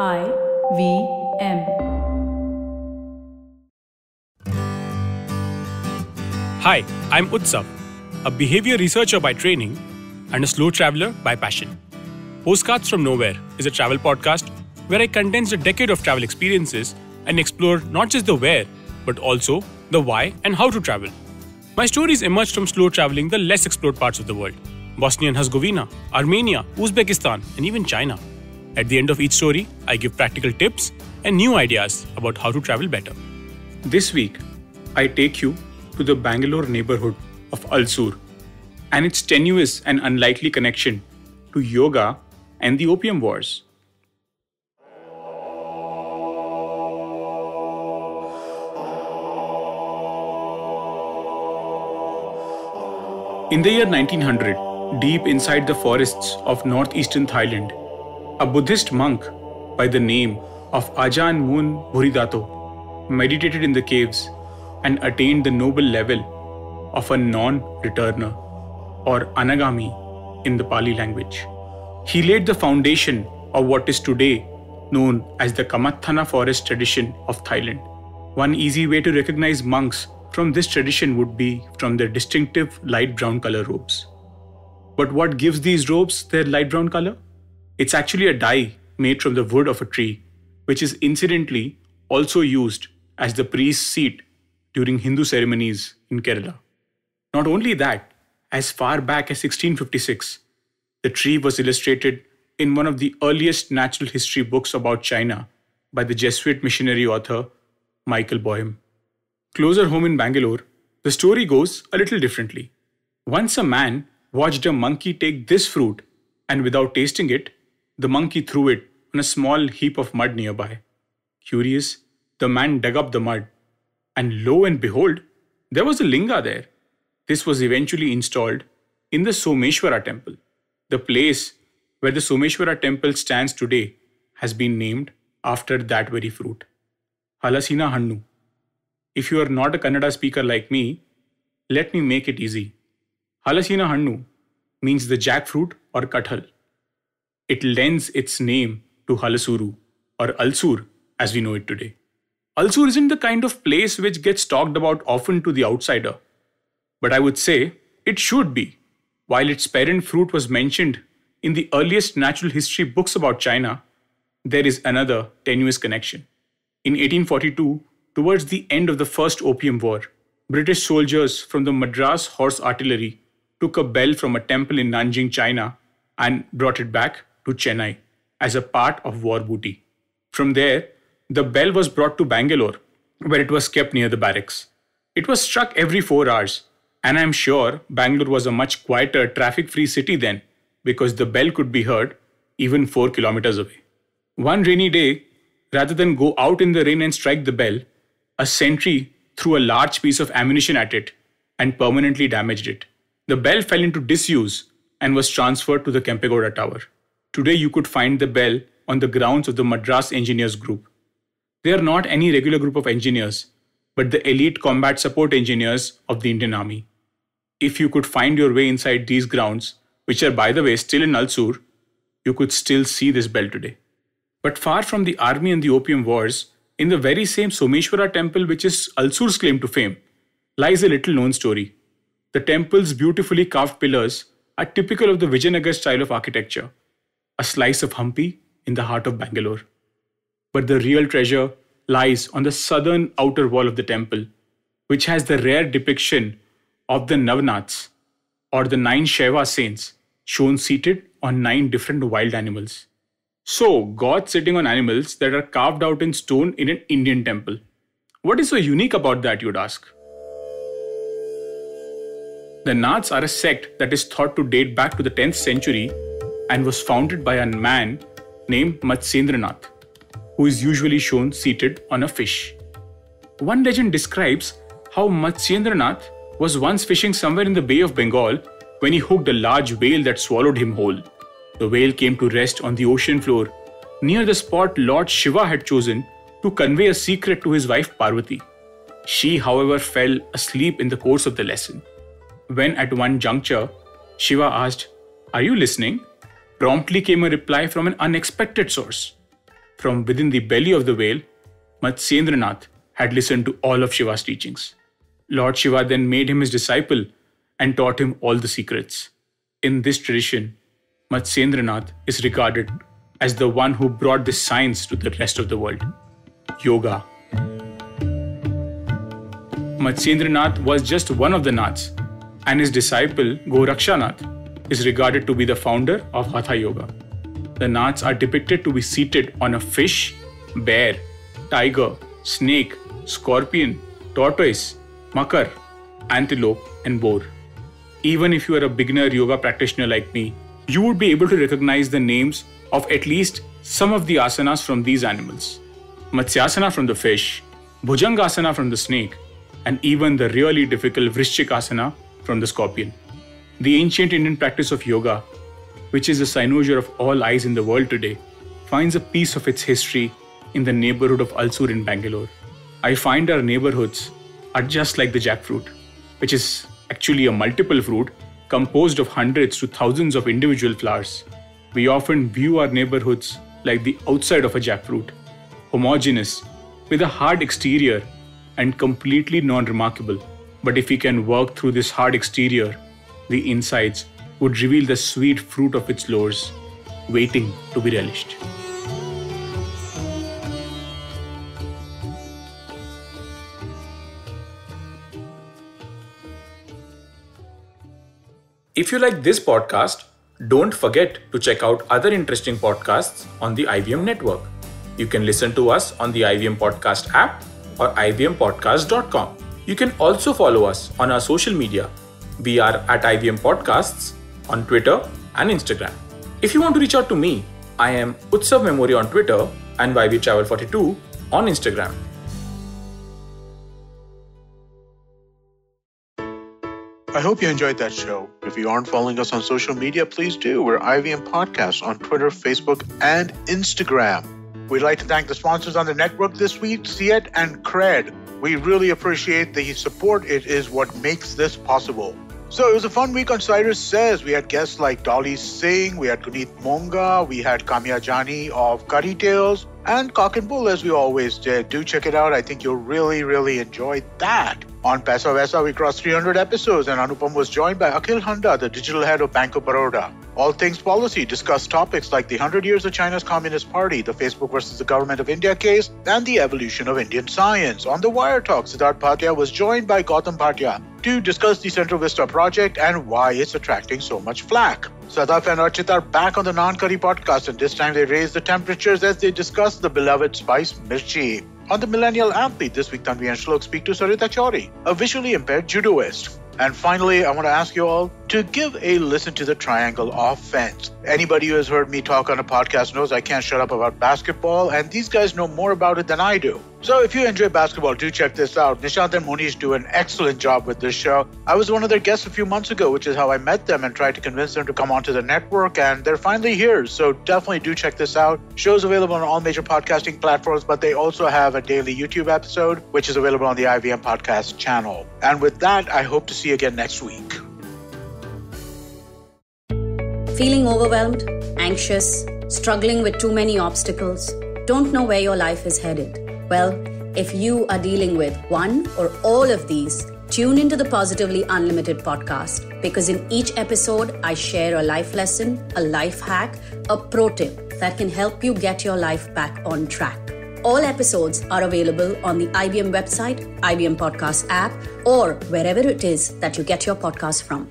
I-V-M. Hi, I'm Utsav, a behavior researcher by training and a slow traveler by passion. Postcards from Nowhere is a travel podcast where I condense a decade of travel experiences and explore not just the where, but also the why and how to travel. My stories emerged from slow traveling the less explored parts of the world: Bosnia and Herzegovina, Armenia, Uzbekistan, and even China. At the end of each story, I give practical tips and new ideas about how to travel better. This week, I take you to the Bangalore neighborhood of Ulsur and its tenuous and unlikely connection to yoga and the Opium Wars. In the year 1900, deep inside the forests of northeastern Thailand, a Buddhist monk by the name of Ajahn Mun Buridato meditated in the caves and attained the noble level of a non-returner, or anagami in the Pali language. He laid the foundation of what is today known as the Kamathana forest tradition of Thailand. One easy way to recognize monks from this tradition would be from their distinctive light brown color robes. But what gives these robes their light brown color? It's actually a dye made from the wood of a tree, which is incidentally also used as the priest's seat during Hindu ceremonies in Kerala. Not only that, as far back as 1656, the tree was illustrated in one of the earliest natural history books about China by the Jesuit missionary author Michael Boehm. Closer home in Bangalore, the story goes a little differently. Once a man watched a monkey take this fruit, and without tasting it, the monkey threw it on a small heap of mud nearby. Curious, the man dug up the mud, and lo and behold, there was a linga there. This was eventually installed in the Someshwara temple. The place where the Someshwara temple stands today has been named after that very fruit. Halasina Hannu. If you are not a Kannada speaker like me, let me make it easy. Halasina Hannu means the jackfruit or kathal. It lends its name to Halasuru or Ulsur as we know it today. Ulsur isn't the kind of place which gets talked about often to the outsider, but I would say it should be. While its parent fruit was mentioned in the earliest natural history books about China, there is another tenuous connection. In 1842, towards the end of the First Opium War, British soldiers from the Madras Horse Artillery took a bell from a temple in Nanjing, China, and brought it back to Chennai as a part of war booty. From there, the bell was brought to Bangalore, where it was kept near the barracks. It was struck every 4 hours, and I'm sure Bangalore was a much quieter, traffic-free city then, because the bell could be heard even 4 kilometers away. One rainy day, rather than go out in the rain and strike the bell, a sentry threw a large piece of ammunition at it and permanently damaged it. The bell fell into disuse and was transferred to the Kempegoda Tower. Today you could find the bell on the grounds of the Madras Engineers Group. They are not any regular group of engineers, but the elite combat support engineers of the Indian Army. If you could find your way inside these grounds, which are by the way still in Ulsur, you could still see this bell today. But far from the army and the Opium Wars, in the very same Someshwara temple which is Ulsur's claim to fame, lies a little known story. The temple's beautifully carved pillars are typical of the Vijayanagar style of architecture, a slice of Hampi in the heart of Bangalore. But the real treasure lies on the southern outer wall of the temple, which has the rare depiction of the Navnaths, or the 9 Shaiva saints, shown seated on 9 different wild animals. So, gods sitting on animals that are carved out in stone in an Indian temple. What is so unique about that, you'd ask? The Naths are a sect that is thought to date back to the 10th century and was founded by a man named Matsyendranath, who is usually shown seated on a fish. One legend describes how Matsyendranath was once fishing somewhere in the Bay of Bengal when he hooked a large whale that swallowed him whole. The whale came to rest on the ocean floor near the spot Lord Shiva had chosen to convey a secret to his wife Parvati. She, however, fell asleep in the course of the lesson. When at one juncture, Shiva asked, "Are you listening?" Promptly came a reply from an unexpected source. from within the belly of the whale, Matsyendranath had listened to all of Shiva's teachings. Lord Shiva then made him his disciple and taught him all the secrets. In this tradition, Matsyendranath is regarded as the one who brought this science to the rest of the world. Yoga. Matsyendranath was just one of the Naths, and his disciple Gorakshanath is regarded to be the founder of Hatha Yoga. The Naths are depicted to be seated on a fish, bear, tiger, snake, scorpion, tortoise, makar, antelope, and boar. Even if you are a beginner yoga practitioner like me, you would be able to recognize the names of at least some of the asanas from these animals. Matsyasana from the fish, Bhujangasana from the snake, and even the really difficult Vrishchikasana from the scorpion. The ancient Indian practice of yoga, which is the cynosure of all eyes in the world today, finds a piece of its history in the neighborhood of Alsur in Bangalore. I find our neighborhoods are just like the jackfruit, which is actually a multiple fruit composed of hundreds to thousands of individual flowers. We often view our neighborhoods like the outside of a jackfruit, homogeneous, with a hard exterior and completely non-remarkable. But if we can work through this hard exterior, the insides would reveal the sweet fruit of its lores, waiting to be relished. If you like this podcast, don't forget to check out other interesting podcasts on the IVM network. You can listen to us on the IVM Podcast app or ivmpodcast.com. You can also follow us on our social media. We are at IVM Podcasts on Twitter and Instagram. If you want to reach out to me, I am Utsav Memory on Twitter and YVTravel42 on Instagram. I hope you enjoyed that show. If you aren't following us on social media, please do. We're IVM Podcasts on Twitter, Facebook, and Instagram. We'd like to thank the sponsors on the network this week, Siet and Cred. We really appreciate the support. It is what makes this possible. So it was a fun week on Cyrus Says. We had guests like Dolly Singh, we had Guneet Monga, we had Kamya Jani of Curry Tales, and Cock and Bull as we always did. Do check it out. I think you'll really enjoy that. On Paisa Vaisa, we crossed 300 episodes and Anupam was joined by Akhil Handa, the digital head of Bank of Baroda. All Things Policy discussed topics like the 100 years of China's Communist Party, the Facebook versus the Government of India case, and the evolution of Indian science. On the Wire Talk, Siddharth Bhatia was joined by Gautam Bhatia to discuss the Central Vista project and why it's attracting so much flack. Sadaf and Archit are back on the Non-Curry podcast, and this time they raise the temperatures as they discuss the beloved spice mirchi. On the Millennial Athlete, this week Tanvi and Shlok speak to Sarita Chauri, a visually impaired judoist. And finally, I want to ask you all to give a listen to the Triangle Offense. Anybody who has heard me talk on a podcast knows I can't shut up about basketball, and these guys know more about it than I do. So if you enjoy basketball, do check this out. Nishant and Munish do an excellent job with this show. I was one of their guests a few months ago, which is how I met them and tried to convince them to come onto the network, and they're finally here. So definitely do check this out. Show's available on all major podcasting platforms, but they also have a daily YouTube episode, which is available on the IVM Podcast channel. And with that, I hope to see you again next week. Feeling overwhelmed, anxious, struggling with too many obstacles, don't know where your life is headed? Well, if you are dealing with one or all of these, tune into the Positively Unlimited podcast, because in each episode, I share a life lesson, a life hack, a pro tip that can help you get your life back on track. All episodes are available on the IBM website, IBM Podcast app, or wherever it is that you get your podcast from.